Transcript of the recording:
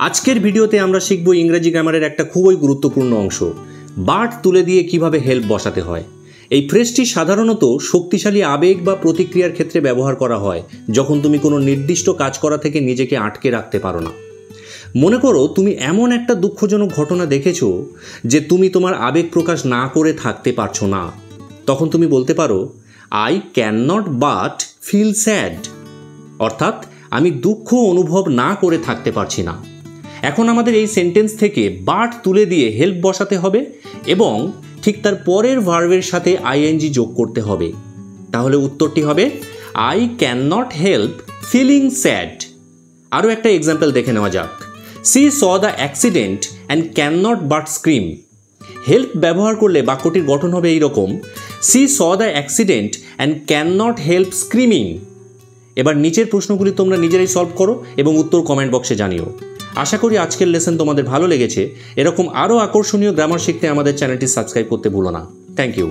আজকের ভিডিওতে আমরা শিখব ইংরেজি গ্রামারের একটা খুবই গুরুত্বপূর্ণ অংশ, বাট তুলে দিয়ে কিভাবে হেল্প বসাতে হয়। এই ফ্রেজটি সাধারণত শক্তিশালী আবেগ বা প্রতিক্রিয়ার ক্ষেত্রে ব্যবহার করা হয় যখন তুমি কোনো নির্দিষ্ট কাজ করা থেকে নিজেকে আটকে রাখতে পারো না। মনে করো তুমি এমন একটা দুঃখজনক ঘটনা দেখেছো যে তুমি তোমার আবেগ প্রকাশ না করে থাকতে পারছো না। তখন তুমি বলতে পারো I cannot but feel sad, অর্থাৎ আমি দুঃখ অনুভব না করে থাকতে পারছি না। এখন আমাদের এই সেন্টেন্স থেকে বাট তুলে দিয়ে হেল্প বসাতে হবে এবং ঠিক তার পরের ভার্বের সাথে আইএনজি যোগ করতে হবে। তাহলে উত্তরটি হবে I cannot help feeling sad. আরও একটা এক্সাম্পল দেখে নেওয়া যাক। She saw the accident and cannot but scream. Help ব্যবহার করলে বাক্যটির গঠন হবে এইরকম, she saw the accident and cannot help screaming. এবার নিচের প্রশ্নগুলি তোমরা নিজেরাই সলভ করো এবং উত্তর কমেন্ট বক্সে জানিও। আশা করি আজকের লেসন তোমাদের ভালো লেগেছে। এরকম আরও আকর্ষণীয় গ্রামার শিখতে আমাদের চ্যানেলটি সাবস্ক্রাইব করতে ভুলো না। Thank you.